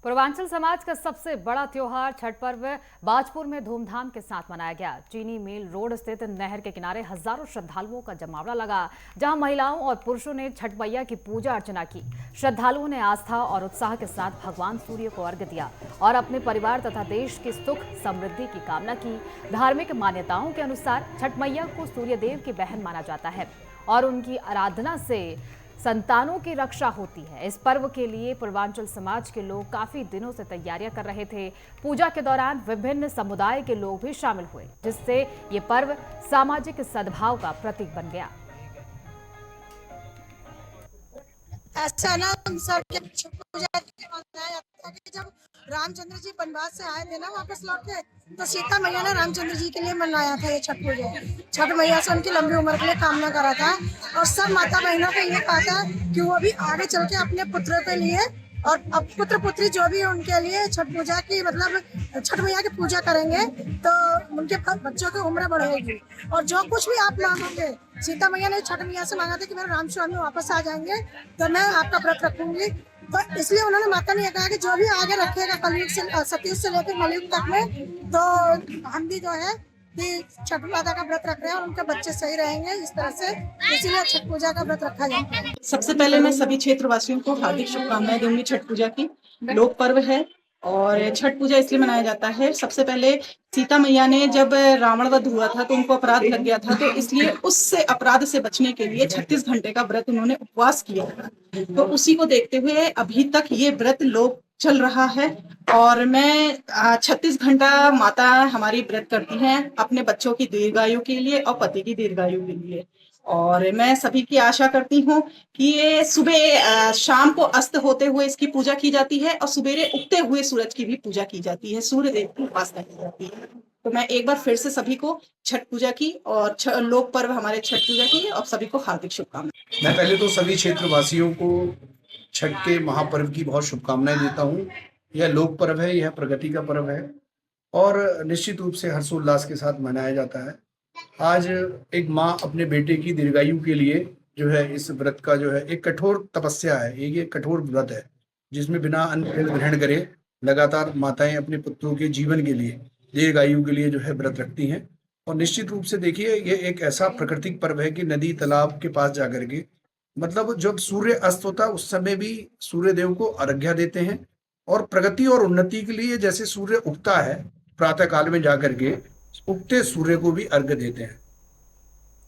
पूर्वांचल समाज का सबसे बड़ा त्योहार छठ पर्व बाजपुर में धूमधाम के साथ मनाया गया। चीनी मिल रोड स्थित नहर के किनारे हजारों श्रद्धालुओं का जमावड़ा लगा, जहां महिलाओं और पुरुषों ने छठ मैया की पूजा अर्चना की। श्रद्धालुओं ने आस्था और उत्साह के साथ भगवान सूर्य को अर्घ्य दिया और अपने परिवार तथा देश की सुख समृद्धि की कामना की। धार्मिक मान्यताओं के अनुसार छठ मैया को सूर्य देव की बहन माना जाता है और उनकी आराधना से संतानों की रक्षा होती है। इस पर्व के लिए पूर्वांचल समाज के लोग काफी दिनों से तैयारियां कर रहे थे। पूजा के दौरान विभिन्न समुदाय के लोग भी शामिल हुए, जिससे ये पर्व सामाजिक सद्भाव का प्रतीक बन गया। ऐसा ना सर के पूजा कि जब रामचंद्र जी वनवास से आए थे ना वापस लौट के, तो सीता मैया ने रामचंद्र जी के लिए मनाया था ये छठ पूजा। छठ मैया से उनकी लंबी उम्र के लिए कामना करा था और सब माता बहनों को ये कहा था कि वो भी आगे चल के अपने पुत्रों के लिए और पुत्र पुत्री जो भी है उनके लिए छठ पूजा की मतलब छठ मैया की पूजा करेंगे तो उनके बच्चों की उम्र बढ़ेगी। और जो कुछ भी आप मांगोगे, सीता मैया ने छठ मैया से मांगा था कि मेरे राम स्वामी वापस आ जाएंगे तो मैं आपका व्रत रखूंगी। तो इसलिए उन्होंने माता ने कहा कि जो भी आगे रखेगा कलयुग से सतयुग से लेकर कलयुग तक में, तो हम भी जो है कि छठ माता का व्रत रख रहे हैं और उनके बच्चे सही रहेंगे इस तरह से, इसीलिए छठ पूजा का व्रत रखा जाता है। सबसे पहले मैं सभी क्षेत्रवासियों को हार्दिक शुभकामनाएं दूंगी। छठ पूजा की लोक पर्व है और छठ पूजा इसलिए मनाया जाता है, सबसे पहले सीता मैया ने जब रावण वध हुआ था तो उनको अपराध लग गया था, तो इसलिए उससे अपराध से बचने के लिए 36 घंटे का व्रत उन्होंने उपवास किया था। तो उसी को देखते हुए अभी तक ये व्रत लोक चल रहा है और मैं 36 घंटा माता हमारी व्रत करती हैं अपने बच्चों की दीर्घायु के लिए और पति की दीर्घायु के लिए। और मैं सभी की आशा करती हूँ कि ये सुबह शाम को अस्त होते हुए इसकी पूजा की जाती है और सुबेरे उगते हुए सूरज की भी पूजा की जाती है, सूर्य देव की उपासना की जाती है। तो मैं एक बार फिर से सभी को छठ पूजा की और लोक पर्व हमारे छठ पूजा की और सभी को हार्दिक शुभकामनाएं। मैं पहले तो सभी क्षेत्रवासियों को छठ के महापर्व की बहुत शुभकामनाएं देता हूँ। यह लोक पर्व है, यह प्रगति का पर्व है और निश्चित रूप से हर्षोल्लास के साथ मनाया जाता है। आज एक माँ अपने बेटे की दीर्घायु के लिए जो है इस व्रत का जो है एक कठोर तपस्या है, ये कठोर व्रत है जिसमें बिना अन्न ग्रहण करे लगातार माताएं अपने पुत्रों के जीवन के लिए दीर्घायु के लिए जो है व्रत रखती हैं। और निश्चित रूप से देखिए ये एक ऐसा प्राकृतिक पर्व है कि नदी तालाब के पास जाकर के मतलब जब सूर्य अस्त होता है उस समय भी सूर्य देव को अर्घ्य देते हैं और प्रगति और उन्नति के लिए जैसे सूर्य उगता है प्रातः काल में जाकर के उगते सूर्य को भी अर्घ्य देते हैं।